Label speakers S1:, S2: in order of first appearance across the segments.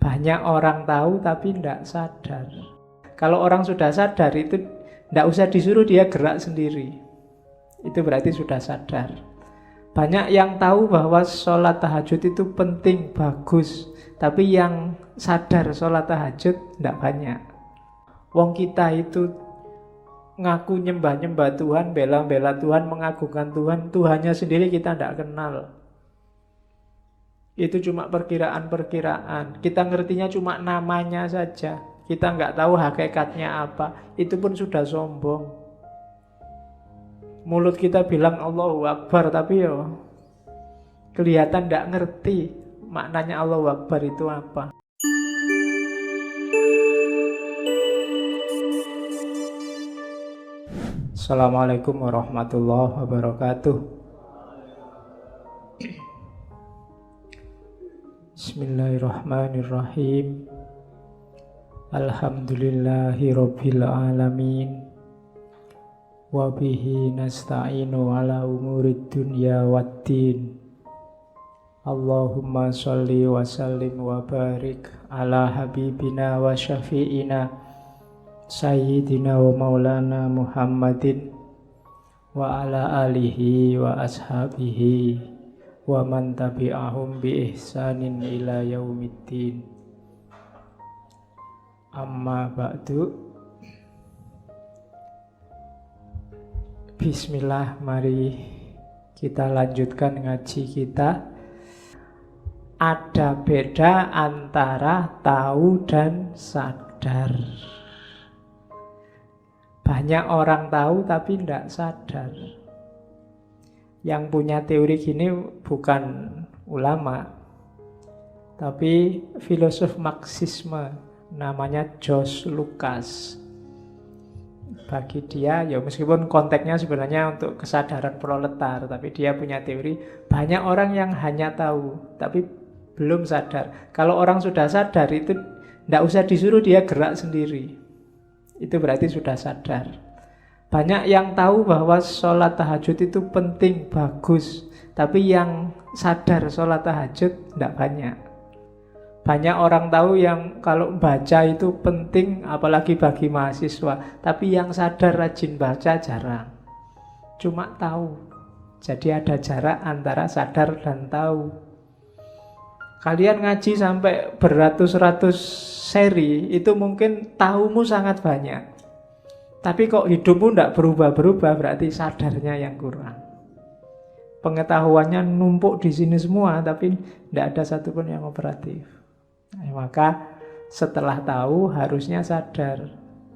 S1: Banyak orang tahu tapi tidak sadar. Kalau orang sudah sadar itu tidak usah disuruh, dia gerak sendiri. Itu berarti sudah sadar. Banyak yang tahu bahwa sholat tahajud itu penting, bagus, tapi yang sadar sholat tahajud tidak banyak. Wong kita itu ngaku nyembah-nyembah Tuhan, bela-bela Tuhan, mengagungkan Tuhan, Tuhannya sendiri kita tidak kenal. Itu cuma perkiraan-perkiraan. Kita ngertinya cuma namanya saja. Kita nggak tahu hakikatnya apa. Itu pun sudah sombong. Mulut kita bilang Allahu Akbar, tapi kelihatan tidak ngerti maknanya Allahu Akbar itu apa. Assalamualaikum warahmatullahi wabarakatuh. Bismillahirrahmanirrahim. Alhamdulillahi rabbil alamin. Wabihi nasta'inu ala umurid dunya waddin. Allahumma sholli wa sallim wa barik ala habibina wa syafi'ina Sayyidina wa maulana Muhammadin wa ala alihi wa ashabihi wa man tabi'ahum bi ihsanin ila yaumiddin. Amma ba'du. Bismillah, mari kita lanjutkan ngaji kita. Ada beda antara tahu dan sadar. Banyak orang tahu tapi tidak sadar. Yang punya teori gini bukan ulama, tapi filosof Marxisme, namanya George Lucas. Bagi dia, meskipun konteksnya sebenarnya untuk kesadaran proletar, tapi dia punya teori, banyak orang yang hanya tahu, tapi belum sadar. Kalau orang sudah sadar itu tidak usah disuruh, dia gerak sendiri. Itu berarti sudah sadar. Banyak yang tahu bahwa sholat tahajud itu penting, bagus, tapi yang sadar sholat tahajud tidak banyak. Banyak orang tahu yang kalau baca itu penting, apalagi bagi mahasiswa, tapi yang sadar rajin baca jarang. Cuma tahu. Jadi ada jarak antara sadar dan tahu. Kalian ngaji sampai beratus-ratus seri, itu mungkin tahumu sangat banyak. Tapi kok hidupmu tidak berubah-berubah, berarti sadarnya yang kurang. Pengetahuannya numpuk di sini semua, tapi tidak ada satupun yang operatif. Maka setelah tahu harusnya sadar.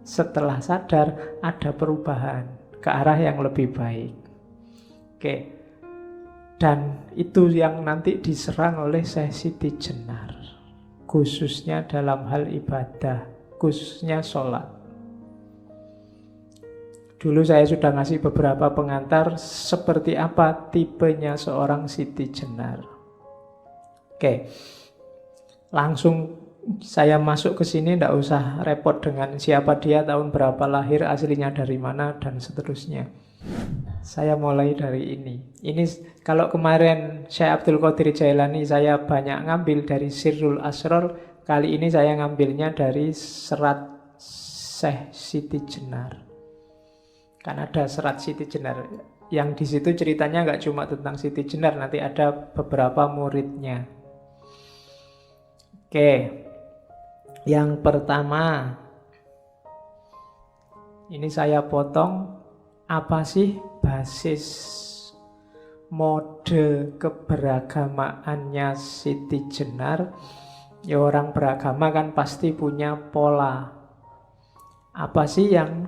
S1: Setelah sadar ada perubahan ke arah yang lebih baik. Oke. Dan itu yang nanti diserang oleh Syekh Siti Jenar, khususnya dalam hal ibadah, khususnya sholat. Dulu saya sudah ngasih beberapa pengantar seperti apa tipenya seorang Siti Jenar. Oke. Langsung saya masuk ke sini, tidak usah repot dengan siapa dia, tahun berapa lahir, aslinya dari mana, dan seterusnya. Saya mulai dari ini. Ini kalau kemarin Syekh Abdul Qadir Jailani saya banyak ngambil dari Sirrul Asrar, kali ini saya ngambilnya dari serat Syekh Siti Jenar. Kan ada serat Siti Jenar, yang di situ ceritanya nggak cuma tentang Siti Jenar, nanti ada beberapa muridnya. Oke, yang pertama, ini saya potong, apa sih basis mode keberagamaannya Siti Jenar? Ya, orang beragama kan pasti punya pola. Apa sih yang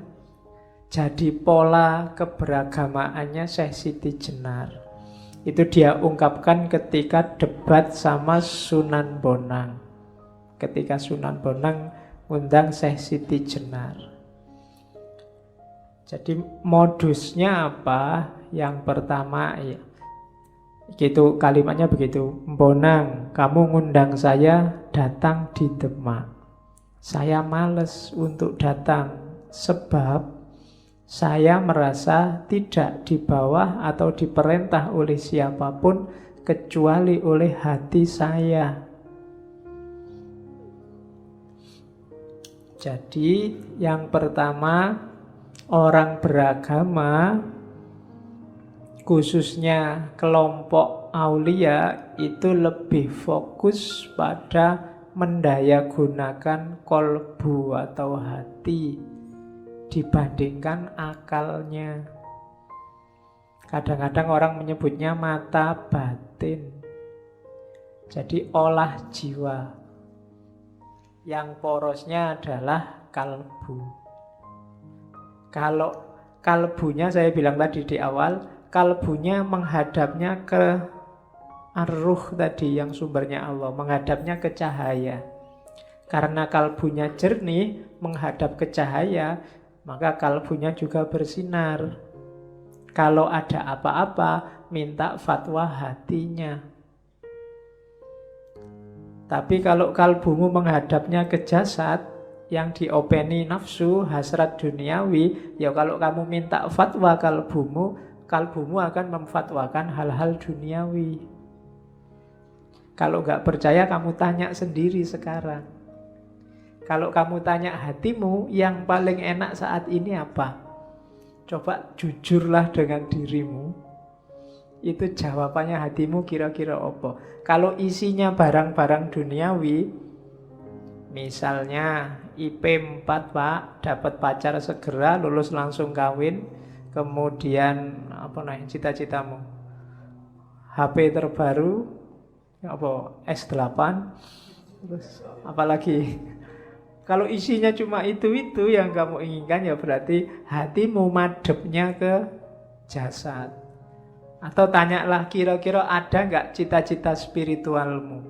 S1: jadi pola keberagamaannya Syekh Siti Jenar? Itu dia ungkapkan ketika debat sama Sunan Bonang. Ketika Sunan Bonang undang Syekh Siti Jenar. Jadi modusnya apa? Yang pertama, gitu kalimatnya begitu. Bonang, kamu ngundang saya datang di Demak. Saya males untuk datang sebab saya merasa tidak di bawah atau diperintah oleh siapapun kecuali oleh hati saya. Jadi yang pertama, orang beragama, khususnya kelompok aulia, itu lebih fokus pada mendayagunakan kolbu atau hati dibandingkan akalnya. Kadang-kadang orang menyebutnya mata batin. Jadi olah jiwa. Yang porosnya adalah kalbu. Kalau kalbunya, saya bilang tadi di awal, kalbunya menghadapnya ke ar-ruh tadi yang sumbernya Allah, menghadapnya ke cahaya. Karena kalbunya jernih, menghadap ke cahaya, maka kalbunya juga bersinar. Kalau ada apa-apa, minta fatwa hatinya. Tapi kalau kalbumu menghadapnya ke jasad, yang diopeni nafsu, hasrat duniawi, ya kalau kamu minta fatwa kalbumu akan memfatwakan hal-hal duniawi. Kalau nggak percaya, kamu tanya sendiri sekarang. Kalau kamu tanya hatimu, yang paling enak saat ini apa? Coba jujurlah dengan dirimu. Itu jawabannya hatimu kira-kira apa? Kalau isinya barang-barang duniawi, misalnya IP 4 Pak, dapat pacar segera, lulus langsung kawin, kemudian apa namanya cita-citamu? HP terbaru, apa S8, terus apalagi? Kalau isinya cuma itu yang kamu inginkan, ya berarti hatimu madepnya ke jasad. Atau tanyalah, kira-kira ada nggak cita-cita spiritualmu?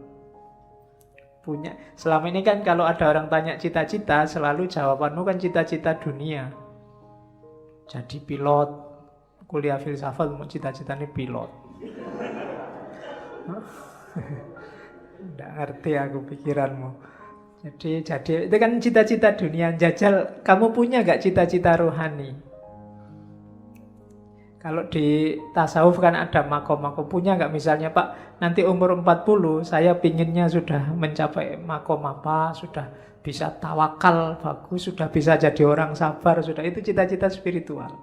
S1: Punya. Selama ini kan kalau ada orang tanya cita-cita, selalu jawabanmu kan cita-cita dunia. Jadi pilot, kuliah filsafat, mau cita-citanya pilot. Nggak ngerti aku pikiranmu. Jadi itu kan cita-cita dunia. Jajal, kamu punya nggak cita-cita rohani? Kalau di tasawuf kan ada makom-makom. Punya nggak misalnya, Pak, nanti umur 40 saya pinginnya sudah mencapai makom apa, sudah bisa tawakal bagus, sudah bisa jadi orang sabar, sudah. Itu cita-cita spiritual.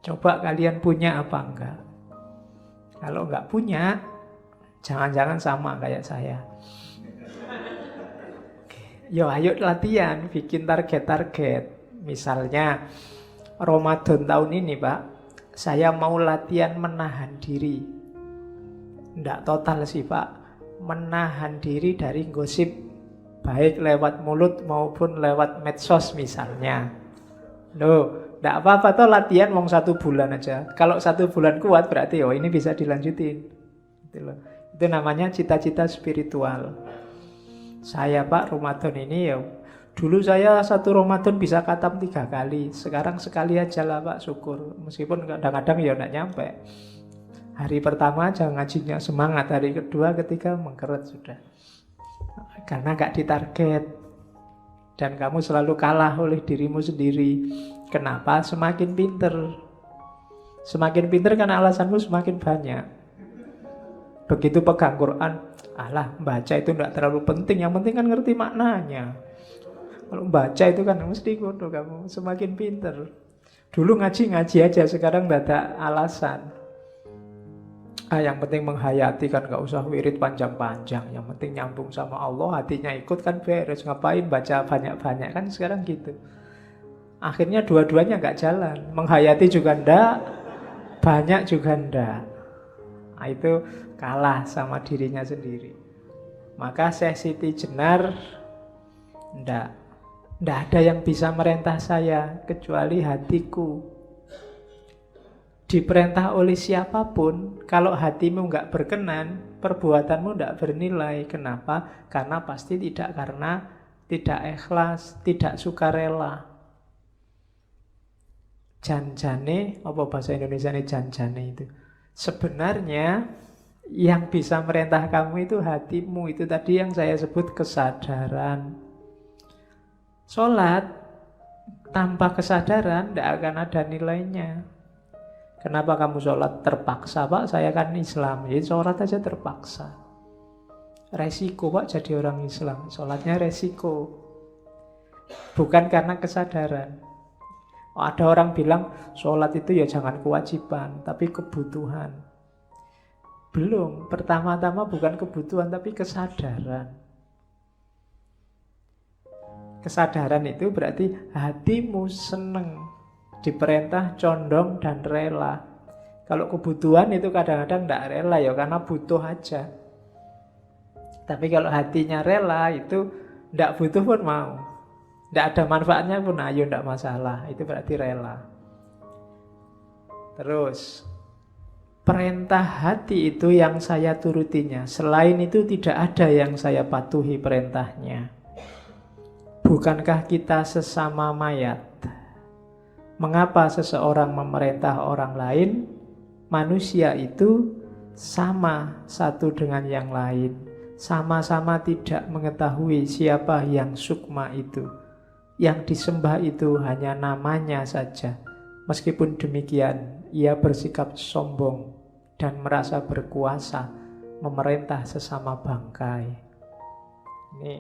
S1: Coba kalian punya apa enggak? Kalau enggak punya, jangan-jangan sama kayak saya. Yo, ayo latihan, bikin target-target. Misalnya Ramadan tahun ini, Pak, saya mau latihan menahan diri. Nggak total sih, Pak. Menahan diri dari gosip, baik lewat mulut maupun lewat medsos misalnya. Loh, nggak apa-apa toh latihan mau 1 bulan aja. Kalau 1 bulan kuat berarti ini bisa dilanjutin. Itu namanya cita-cita spiritual. Saya, Pak, Ramadan ini dulu saya 1 Ramadan bisa khatam 3 kali. Sekarang sekali aja lah, Pak, syukur. Meskipun kadang-kadang nggak nyampe. Hari pertama aja ngajinya semangat, hari kedua, ketiga mengkeret sudah. Karena nggak ditarget. Dan kamu selalu kalah oleh dirimu sendiri. Kenapa? Semakin pinter. Semakin pinter kan alasanmu semakin banyak. Begitu pegang Quran, alah, baca itu enggak terlalu penting, yang penting kan ngerti maknanya. Kalau baca itu kan mesti kudu kamu semakin pinter. Dulu ngaji aja, sekarang enggak ada alasan. Yang penting menghayati kan, enggak usah wirid panjang-panjang. Yang penting nyambung sama Allah, hatinya ikut kan beres. Ngapain baca banyak-banyak kan sekarang gitu. Akhirnya dua-duanya enggak jalan. Menghayati juga enggak, banyak juga enggak. Nah, itu kalah sama dirinya sendiri. Maka Syekh Siti Jenar, ndak ada yang bisa merintah saya kecuali hatiku. Diperintah oleh siapapun, kalau hatimu nggak berkenan, perbuatanmu nggak bernilai. Kenapa? Karena pasti karena tidak ikhlas, tidak sukarela. Janjane, apa bahasa Indonesia ini janjane itu? Sebenarnya yang bisa merintah kamu itu hatimu. Itu tadi yang saya sebut kesadaran. Sholat tanpa kesadaran tidak akan ada nilainya. Kenapa kamu sholat terpaksa, Pak? Saya kan Islam, jadi sholat aja terpaksa. Resiko, Pak, jadi orang Islam. Sholatnya resiko. bukan karena kesadaran. Ada orang bilang sholat itu ya jangan kewajiban, tapi kebutuhan. Belum, pertama-tama bukan kebutuhan, tapi kesadaran. Kesadaran itu berarti hatimu seneng, diperintah, condong, dan rela. Kalau kebutuhan itu kadang-kadang tidak rela ya, karena butuh aja. Tapi kalau hatinya rela itu tidak butuh pun mau. Tidak ada manfaatnya pun ayo, tidak masalah. Itu berarti rela. Terus, perintah hati itu yang saya turutinya. Selain itu tidak ada yang saya patuhi perintahnya. Bukankah kita sesama mayat? Mengapa seseorang memerintah orang lain? Manusia itu sama satu dengan yang lain. Sama-sama tidak mengetahui siapa yang sukma itu. Yang disembah itu hanya namanya saja. Meskipun demikian, ia bersikap sombong dan merasa berkuasa memerintah sesama bangkai. Ini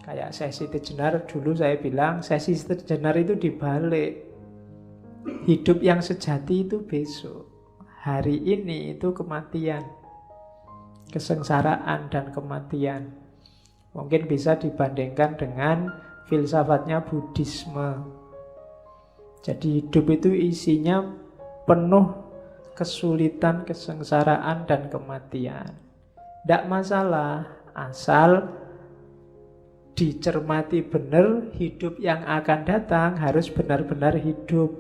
S1: kayak sesi Tejenar, dulu saya bilang sesi Tejenar itu dibalik. Hidup yang sejati itu besok. Hari ini itu kematian. Kesengsaraan dan kematian. Mungkin bisa dibandingkan dengan filsafatnya Buddhisme. Jadi hidup itu isinya penuh kesulitan, kesengsaraan, dan kematian. Tidak masalah, asal dicermati benar, hidup yang akan datang harus benar-benar hidup.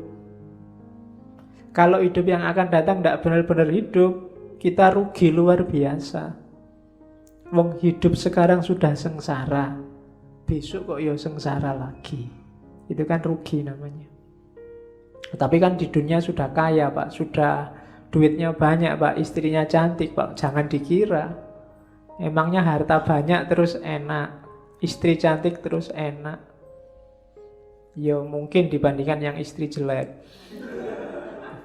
S1: Kalau hidup yang akan datang tidak benar-benar hidup, kita rugi luar biasa. Wong hidup sekarang sudah sengsara, besok kok ya sengsara lagi. Itu kan rugi namanya. Tapi kan di dunia sudah kaya Pak, sudah duitnya banyak Pak, istrinya cantik Pak. Jangan dikira emangnya harta banyak terus enak, istri cantik terus enak. Ya mungkin dibandingkan yang istri jelek.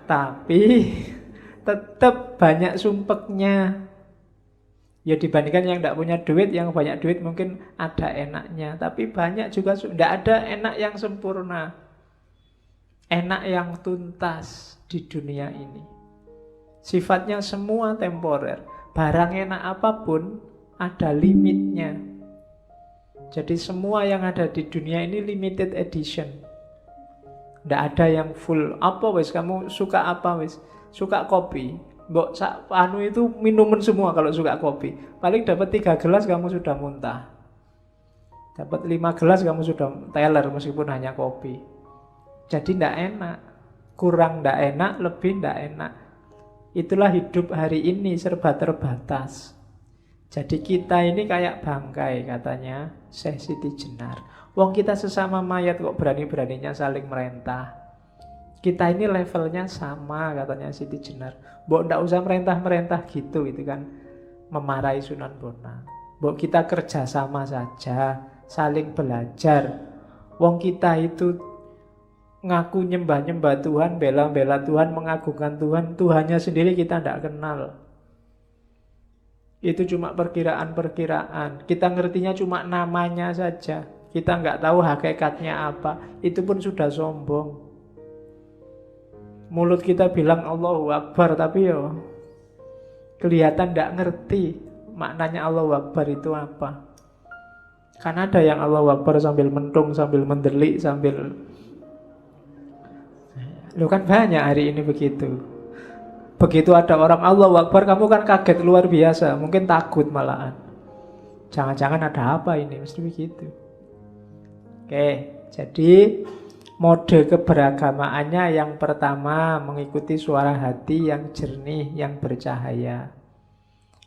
S1: Tapi tetap banyak sumpeknya. Ya dibandingkan yang tidak punya duit, yang banyak duit mungkin ada enaknya. Tapi banyak juga tidak ada enak yang sempurna, enak yang tuntas di dunia ini. Sifatnya semua temporer. Barang enak apapun ada limitnya. Jadi semua yang ada di dunia ini limited edition. Tidak ada yang full. Apa wis kamu suka apa wis? Suka kopi. Mbok anu itu minuman semua kalau suka kopi. Paling dapat 3 gelas kamu sudah muntah. Dapat 5 gelas kamu sudah teler meskipun hanya kopi. Jadi tidak enak. Kurang tidak enak, lebih tidak enak. Itulah hidup hari ini, serba terbatas. Jadi kita ini kayak bangkai katanya Syekh Siti Jenar. Wong kita sesama mayat kok berani-beraninya saling merentah. Kita ini levelnya sama katanya Siti Jenar. Mbok ndak usah merentah-merentah gitu, itu kan memarahi Sunan Bonang. Mbok kita kerjasama saja, saling belajar. Wong kita itu ngaku nyembah-nyembah Tuhan, bela-bela Tuhan, mengagungkan Tuhan, Tuhannya sendiri kita tidak kenal. Itu cuma perkiraan-perkiraan. Kita ngertinya cuma namanya saja. Kita nggak tahu hakikatnya apa. Itu pun sudah sombong. Mulut kita bilang Allahu Akbar, tapi yo kelihatan tidak ngerti maknanya Allahu Akbar itu apa. Kan ada yang Allahu Akbar sambil mentung, sambil mendelik, sambil... Lu kan banyak hari ini begitu. Begitu ada orang Allahu Akbar, kamu kan kaget luar biasa, mungkin takut malahan. Jangan-jangan ada apa ini, mesti begitu. Oke, jadi mode keberagamaannya yang pertama mengikuti suara hati yang jernih, yang bercahaya.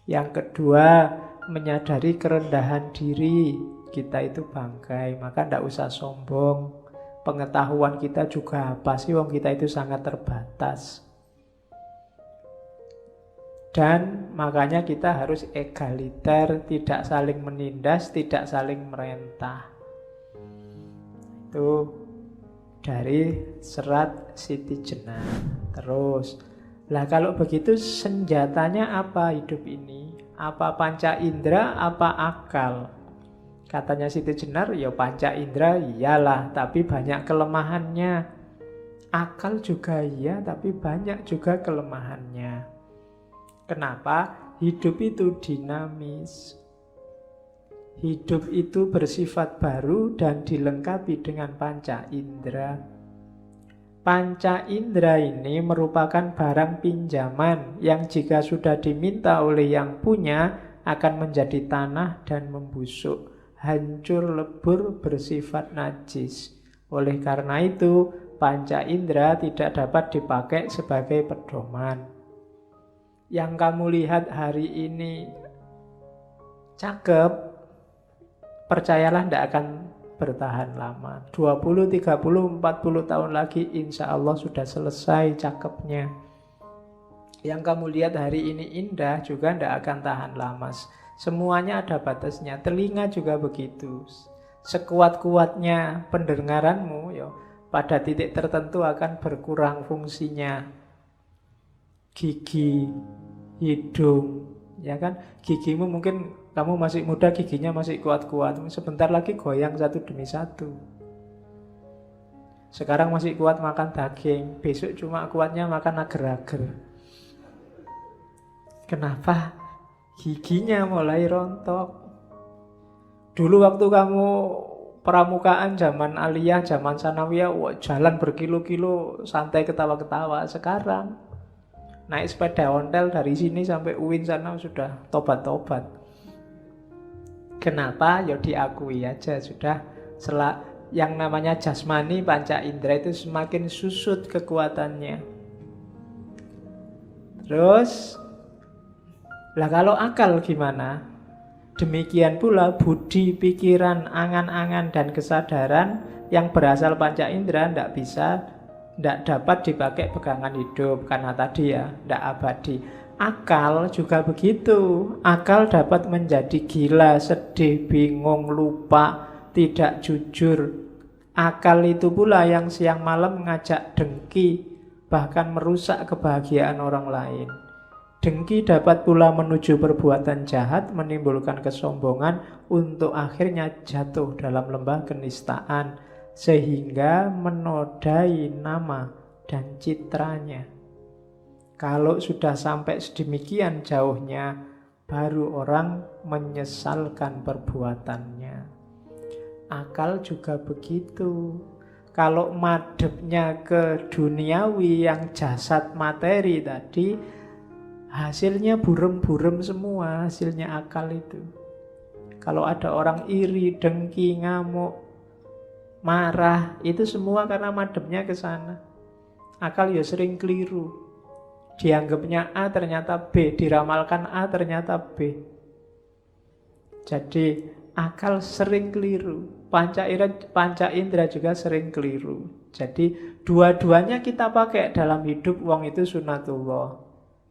S1: Yang kedua menyadari kerendahan diri, kita itu bangkai, maka tidak usah sombong. Pengetahuan kita juga apa sih, wong kita itu sangat terbatas. Dan makanya kita harus egaliter, tidak saling menindas, tidak saling merentah. Itu dari serat Siti Jenar. Terus, lah kalau begitu senjatanya apa hidup ini? Apa panca indera, apa akal? Katanya Siti Jenar, ya panca indera iyalah, tapi banyak kelemahannya. Akal juga iya, tapi banyak juga kelemahannya. Kenapa? Hidup itu dinamis. Hidup itu bersifat baru dan dilengkapi dengan panca indera. Panca indera ini merupakan barang pinjaman yang jika sudah diminta oleh yang punya akan menjadi tanah dan membusuk, hancur lebur, bersifat najis. Oleh karena itu, panca indera tidak dapat dipakai sebagai pedoman. Yang kamu lihat hari ini cakep, percayalah tidak akan bertahan lama. 20, 30, 40 tahun lagi insya Allah sudah selesai cakepnya. Yang kamu lihat hari ini indah juga tidak akan tahan lama. Semuanya ada batasnya. Telinga juga begitu. Sekuat-kuatnya pendengaranmu, ya, pada titik tertentu akan berkurang fungsinya. Gigi, hidung, ya kan? Gigimu mungkin kamu masih muda, giginya masih kuat-kuat. Sebentar lagi goyang satu demi satu. Sekarang masih kuat makan daging, besok cuma kuatnya makan agar-agar. Kenapa? Giginya mulai rontok. Dulu waktu kamu pramukaan zaman aliyah, zaman sanawiyah, jalan berkilo-kilo santai ketawa-ketawa. Sekarang naik sepeda ontel dari sini sampai UIN sana sudah tobat-tobat. Kenapa? Ya diakui aja sudah yang namanya jasmani panca indera itu semakin susut kekuatannya. Terus lah kalau akal gimana? Demikian pula budi, pikiran, angan-angan dan kesadaran yang berasal panca indera tidak dapat dipakai pegangan hidup karena tadi ya tidak abadi. Akal juga begitu. Akal dapat menjadi gila, sedih, bingung, lupa, tidak jujur. Akal itu pula yang siang malam mengajak dengki, bahkan merusak kebahagiaan orang lain. Dengki dapat pula menuju perbuatan jahat, menimbulkan kesombongan, untuk akhirnya jatuh dalam lembah kenistaan, sehingga menodai nama dan citranya. Kalau sudah sampai sedemikian jauhnya, baru orang menyesalkan perbuatannya. Akal juga begitu. Kalau madepnya ke duniawi yang jasad materi tadi, hasilnya burem-burem semua, hasilnya akal itu. Kalau ada orang iri, dengki, ngamuk, marah, itu semua karena madepnya ke sana. Akal ya sering keliru. Dianggapnya A ternyata B, diramalkan A ternyata B. Jadi akal sering keliru, panca indera juga sering keliru. Jadi dua-duanya kita pakai dalam hidup, wong itu sunatullah.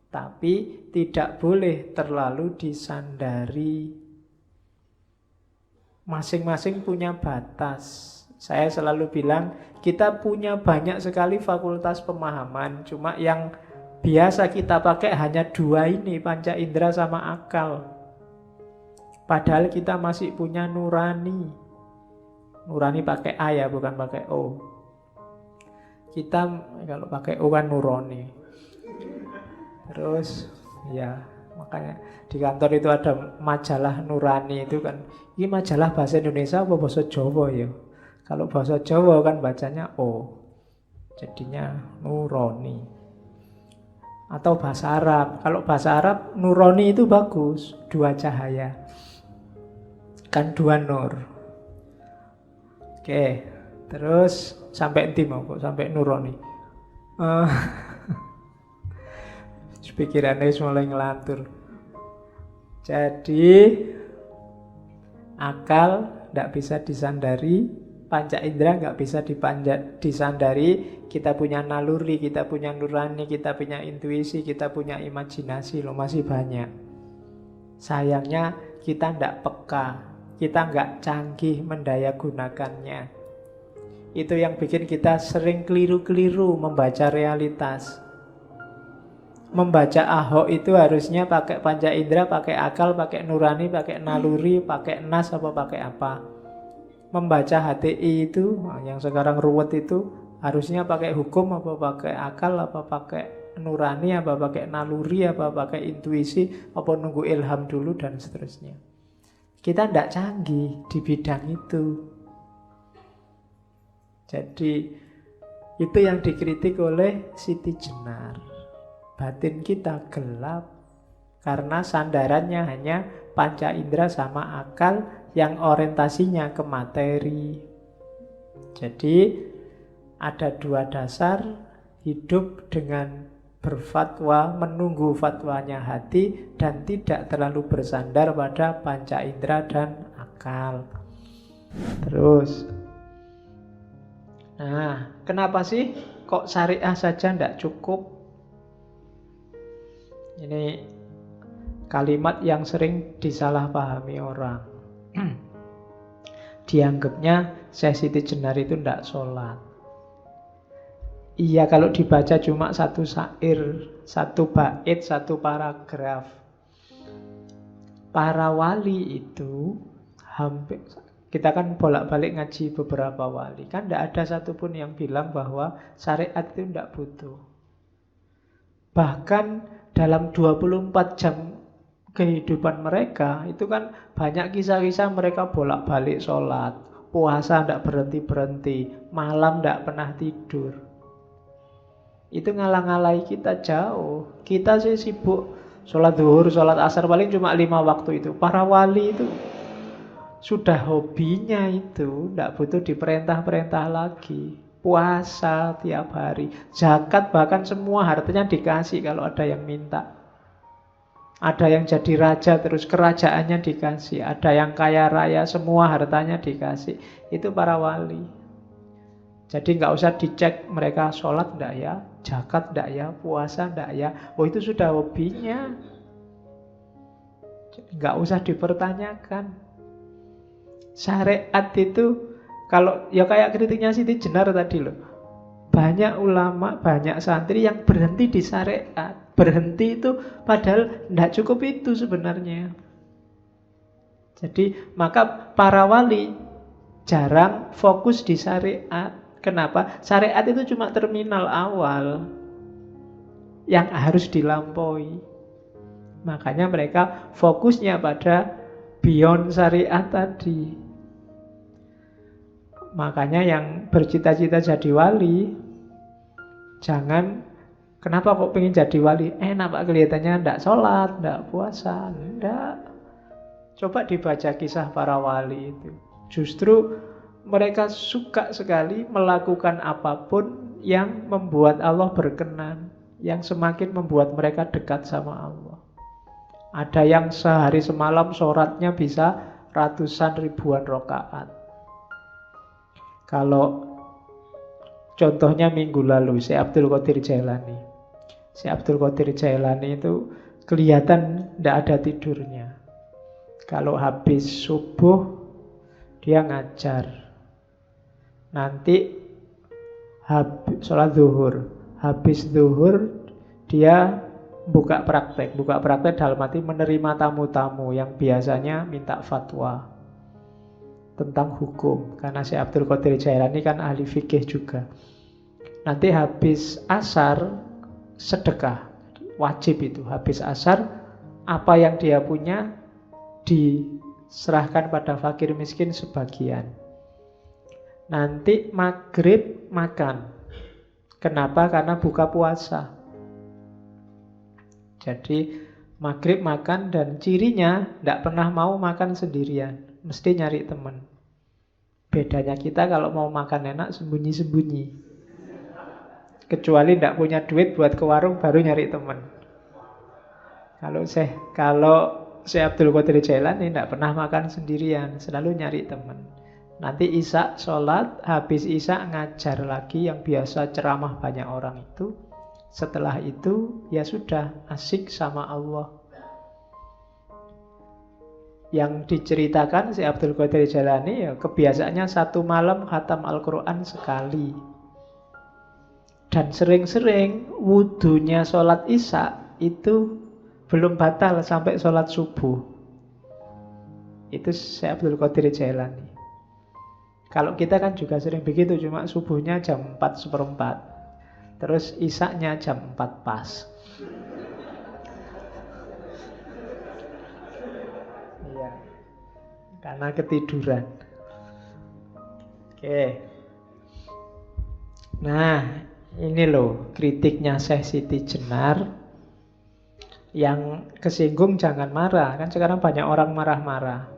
S1: Tapi tidak boleh terlalu disandari. Masing-masing punya batas. Saya selalu bilang kita punya banyak sekali fakultas pemahaman, cuma yang biasa kita pakai hanya dua ini, panca indera sama akal. Padahal kita masih punya nurani. Nurani pakai A ya, bukan pakai O. Kita kalau pakai O kan nurani. Terus ya, makanya di kantor itu ada majalah nurani itu kan. Ini majalah bahasa Indonesia apa bahasa Jawa ya? Kalau bahasa Jawa kan bacanya O. Jadinya nurani. Atau bahasa Arab. Kalau bahasa Arab nurani itu bagus, dua cahaya. Kan dua nur. Oke, terus sampai nanti mau kok sampai nurani. Pikirannya mulai ngelantur. Jadi akal tidak bisa disandari, panca indera nggak bisa disandari. Kita punya naluri, kita punya nurani, kita punya intuisi, kita punya imajinasi loh, masih banyak. Sayangnya kita tidak peka, kita nggak canggih mendaya gunakannya. Itu yang bikin kita sering keliru-keliru membaca realitas. Membaca Ahok itu harusnya pakai panca indera, pakai akal, pakai nurani, pakai naluri, pakai nas, apa pakai apa. Membaca HTI itu, yang sekarang ruwet itu, harusnya pakai hukum, apa pakai akal, apa pakai nurani, apa pakai naluri, apa pakai intuisi, apa nunggu ilham dulu, dan seterusnya. Kita tidak canggih di bidang itu. Jadi itu yang dikritik oleh Siti Jenar. Batin kita gelap karena sandarannya hanya panca indera sama akal yang orientasinya ke materi. Jadi ada dua dasar: hidup dengan berfatwa, menunggu fatwanya hati, dan tidak terlalu bersandar pada panca indera dan akal. Terus, nah, kenapa sih kok syariah saja tidak cukup? Ini kalimat yang sering disalahpahami orang. Dianggapnya Syekh Siti Jenar itu tidak sholat. Iya, kalau dibaca cuma satu syair, satu bait, satu paragraf. Para wali itu hampir, kita kan bolak-balik ngaji beberapa wali, kan tidak ada satupun yang bilang bahwa syariat itu tidak butuh. Bahkan dalam 24 jam kehidupan mereka, itu kan banyak kisah-kisah mereka bolak-balik sholat, puasa tidak berhenti-berhenti, malam tidak pernah tidur. Itu ngalang-ngalai kita jauh. Kita sih sibuk sholat zuhur, sholat asar, paling cuma 5 waktu itu. Para wali itu sudah hobinya itu, tidak butuh diperintah-perintah lagi. Puasa tiap hari, zakat, bahkan semua hartanya dikasih kalau ada yang minta. Ada yang jadi raja terus kerajaannya dikasih. Ada yang kaya raya, semua hartanya dikasih. Itu para wali. Jadi nggak usah dicek mereka sholat enggak ya, zakat enggak ya, puasa enggak ya. Oh, itu sudah hobinya. Nggak usah dipertanyakan. Syariat itu, kalau ya kayak kritiknya Siti Jenar tadi loh, banyak ulama, banyak santri yang berhenti di syariat. Berhenti itu padahal tidak cukup itu sebenarnya. Jadi maka para wali jarang fokus di syariat. Kenapa? Syariat itu cuma terminal awal yang harus dilampaui. Makanya mereka fokusnya pada beyond syariat tadi. Makanya yang bercita-cita jadi wali, jangan, kenapa kok pengen jadi wali? Enak Pak, kelihatannya enggak sholat, enggak puasa. Enggak. Coba dibaca kisah para wali itu. Justru mereka suka sekali melakukan apapun yang membuat Allah berkenan, yang semakin membuat mereka dekat sama Allah. Ada yang sehari semalam sholatnya bisa ratusan ribuan rakaat. Kalau contohnya minggu lalu, Syekh Abdul Qadir Jailani. Syekh Abdul Qadir Jailani itu kelihatan tidak ada tidurnya. Kalau habis subuh, dia ngajar. Nanti sholat zuhur, habis zuhur dia buka praktek. Buka praktek dalam arti menerima tamu-tamu yang biasanya minta fatwa tentang hukum. Karena Syekh Abdul Qadir Jailani kan ahli fikih juga. Nanti habis asar sedekah, wajib itu. Habis asar apa yang dia punya diserahkan pada fakir miskin sebagian. Nanti maghrib makan. Kenapa? Karena buka puasa. Jadi maghrib makan, dan cirinya tidak pernah mau makan sendirian, mesti nyari teman. Bedanya kita kalau mau makan enak sembunyi-sembunyi. Kecuali tidak punya duit buat ke warung, baru nyari teman. Kalau Syekh Abdul Qadir Jailani tidak pernah makan sendirian, selalu nyari teman. Nanti isya sholat, habis isya ngajar lagi yang biasa ceramah banyak orang itu. Setelah itu ya sudah asik sama Allah. Yang diceritakan Syekh Abdul Qadir Jailani ya kebiasaannya satu malam khatam Al-Quran sekali. Dan sering-sering wudunya sholat isya itu belum batal sampai sholat subuh. Itu Syekh Abdul Qadir Jailani. Kalau kita kan juga sering begitu, cuma subuhnya jam 4:15, terus isya-nya jam 4 pas. Iya, karena ketiduran. Oke. Nah, ini loh kritiknya Syekh Siti Jenar. Yang kesinggung jangan marah. Kan sekarang banyak orang marah-marah.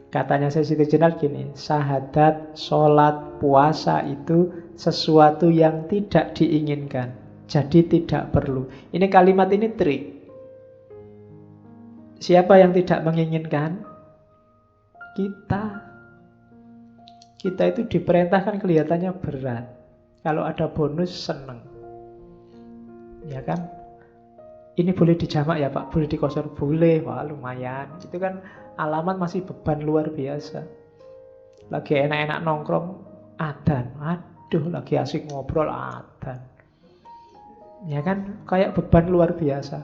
S1: Katanya Syekh Siti Jenar gini, syahadat, sholat, puasa itu sesuatu yang tidak diinginkan, jadi tidak perlu. Ini kalimat ini trik. Siapa yang tidak menginginkan? Kita. Kita itu diperintahkan kelihatannya berat. Kalau ada bonus seneng. Ya kan? Ini boleh dijamak ya Pak? Boleh dikosor? Boleh. Wah lumayan. Itu kan alamat masih beban luar biasa. Lagi enak-enak nongkrong, adzan. Aduh, lagi asik ngobrol, adzan. Ya kan? Kayak beban luar biasa.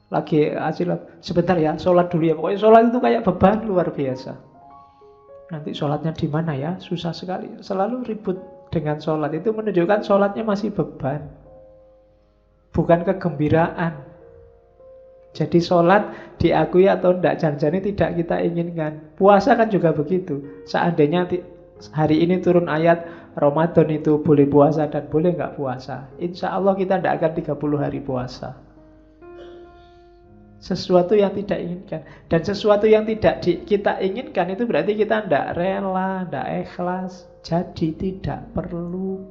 S1: Lagi asik, sebentar ya, sholat dulu ya. Pokoknya sholat itu kayak beban luar biasa. Nanti sholatnya di mana ya? Susah sekali. Selalu ribut dengan sholat. Itu menunjukkan sholatnya masih beban. Bukan kegembiraan. Jadi sholat diakui atau tidak, jangan-jangan tidak kita inginkan. Puasa kan juga begitu. Seandainya hari ini turun ayat Ramadan itu boleh puasa dan boleh nggak puasa, insya Allah kita tidak akan 30 hari puasa. Sesuatu yang tidak inginkan. Dan sesuatu yang tidak kita inginkan itu berarti kita tidak rela, tidak ikhlas. Jadi tidak perlu.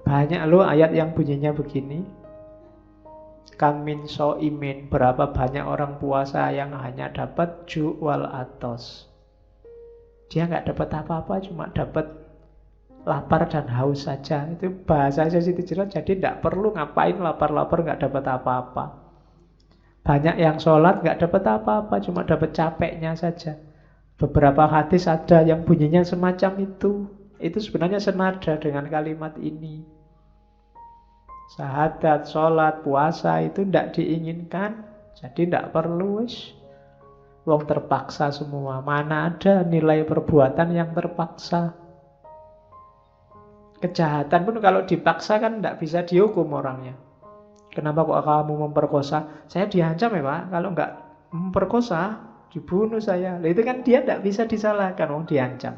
S1: Banyak loh ayat yang bunyinya begini. Kam min so'imin, berapa banyak orang puasa yang hanya dapat ju' wal atos. Dia nggak dapat apa-apa, cuma dapat lapar dan haus saja. Itu bahasa Siti Jenar. Jadi tidak perlu ngapain lapar-lapar nggak dapat apa-apa. Banyak yang sholat nggak dapat apa-apa, cuma dapat capeknya saja. Beberapa hadis ada yang bunyinya semacam itu. Itu sebenarnya senada dengan kalimat ini. Syahadat, sholat, puasa itu tidak diinginkan, jadi tidak perlu. Wong terpaksa semua. Mana ada nilai perbuatan yang terpaksa? Kejahatan pun kalau dipaksa kan tidak bisa dihukum orangnya. Kenapa kok kamu memperkosa? Saya diancam ya Pak, kalau nggak memperkosa dibunuh saya. Nah, itu kan dia tidak bisa disalahkan, wong diancam.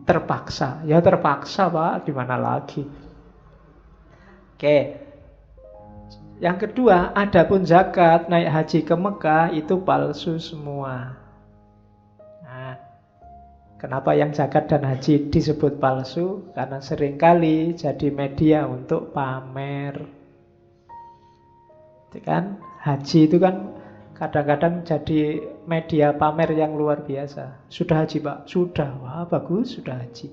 S1: Terpaksa, ya terpaksa Pak, gimana lagi? Oke. Yang kedua, adapun zakat, naik haji ke Mekah itu palsu semua. Nah, kenapa yang zakat dan haji disebut palsu? Karena seringkali jadi media untuk pamer. Itu kan haji itu kan kadang-kadang jadi media pamer yang luar biasa. Sudah haji Pak? Sudah. Wah bagus, sudah haji.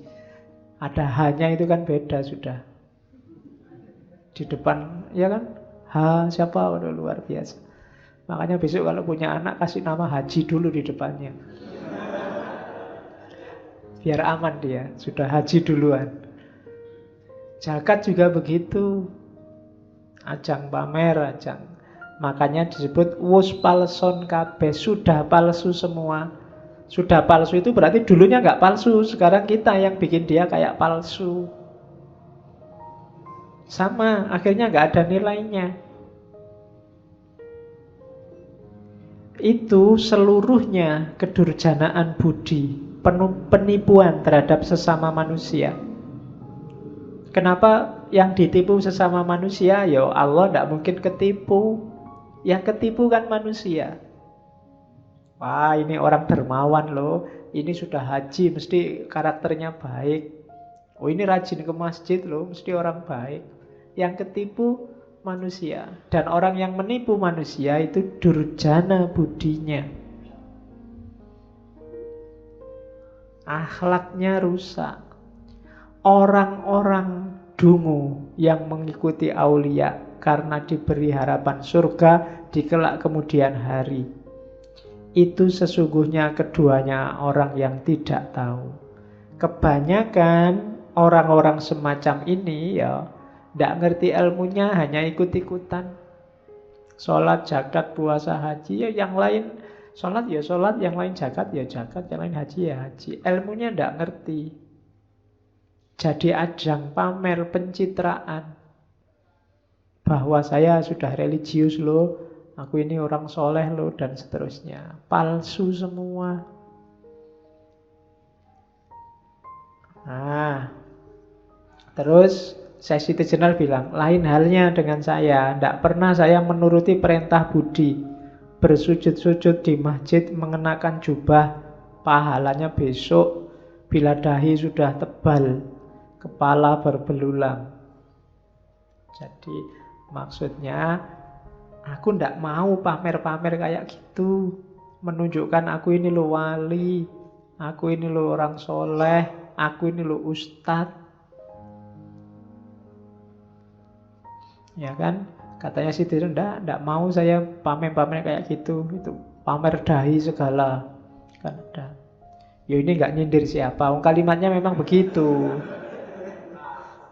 S1: Ada hanya itu kan beda sudah. Di depan, ya kan? Ha, siapa? Udah luar biasa. Makanya besok kalau punya anak kasih nama Haji dulu di depannya. Biar aman dia, sudah haji duluan. Zakat juga begitu. Ajang pamer, ajang. Makanya disebut wus palson kabeh, sudah palsu semua. Sudah palsu itu berarti dulunya nggak palsu, sekarang kita yang bikin dia kayak palsu. Sama, akhirnya nggak ada nilainya. Itu seluruhnya kedurjanaan budi, penipuan terhadap sesama manusia. Kenapa yang ditipu sesama manusia? Ya Allah tidak mungkin ketipu. Yang ketipu kan manusia. Wah ini orang dermawan loh, ini sudah haji, mesti karakternya baik. Oh ini rajin ke masjid loh, mesti orang baik. Yang ketipu manusia. Dan orang yang menipu manusia itu durjana budinya. Akhlaknya rusak. Orang-orang dungu yang mengikuti aulia karena diberi harapan surga di kelak kemudian hari, itu sesungguhnya keduanya orang yang tidak tahu. Kebanyakan orang-orang semacam ini ya tidak ngerti ilmunya, hanya ikut-ikutan. Sholat, zakat, puasa, haji, ya yang lain sholat ya sholat, yang lain zakat ya zakat, yang lain haji ya haji. Ilmunya tidak ngerti. Jadi ajang pamer, pencitraan. Bahwa saya sudah religius loh, aku ini orang soleh loh, dan seterusnya. Palsu semua. Nah, terus sesi General bilang, lain halnya dengan saya. Tidak pernah saya menuruti perintah budi. Bersujud-sujud di masjid mengenakan jubah, pahalanya besok bila dahi sudah tebal, kepala berbelulang. Jadi maksudnya aku tidak mau pamer-pamer kayak gitu, menunjukkan aku ini lo wali, aku ini lo orang soleh, aku ini lo ustadz. Ya kan? Katanya si Tiru, enggak mau saya pamer-pamer kayak gitu. Itu pamer dahi segala. Kan ada. Ya ini enggak nyindir siapa. Kalimatnya memang begitu.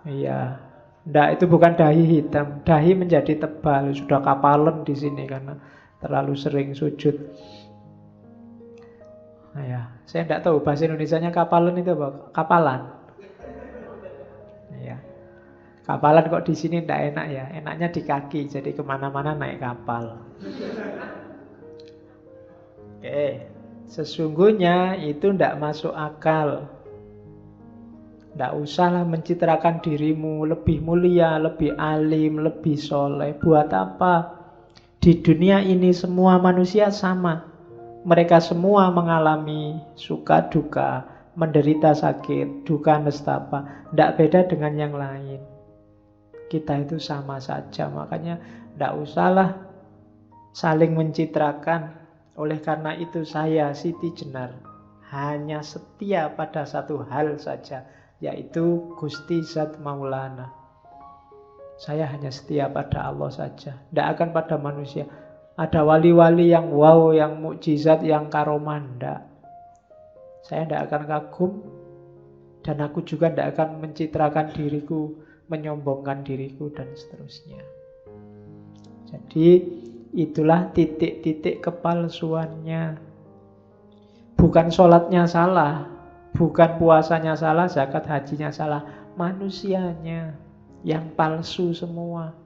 S1: Iya. Enggak, itu bukan dahi hitam. Dahi menjadi tebal. Sudah kapalan di sini karena terlalu sering sujud. Nah, ya. Saya enggak tahu bahasa Indonesianya kapalan itu apa? Kapalan. Iya. Kapalan kok di sini tidak enak ya, enaknya di kaki, jadi kemana-mana naik kapal. Oke, sesungguhnya itu tidak masuk akal. Tidak usahlah mencitrakan dirimu lebih mulia, lebih alim, lebih soleh. Buat apa? Di dunia ini semua manusia sama. Mereka semua mengalami suka duka, menderita sakit, duka nestapa. Tidak beda dengan yang lain. Kita itu sama saja, makanya tidak usahlah saling mencitrakan. Oleh karena itu saya, Siti Jenar, hanya setia pada satu hal saja, yaitu Gusti Zat Maulana. Saya hanya setia pada Allah saja, tidak akan pada manusia. Ada wali-wali yang wow, yang mukjizat, yang karomah, tidak. Saya tidak akan kagum, dan aku juga tidak akan mencitrakan diriku, menyombongkan diriku, dan seterusnya. Jadi itulah titik-titik kepalsuannya. Bukan sholatnya salah, bukan puasanya salah, zakat hajinya salah, manusianya yang palsu semua.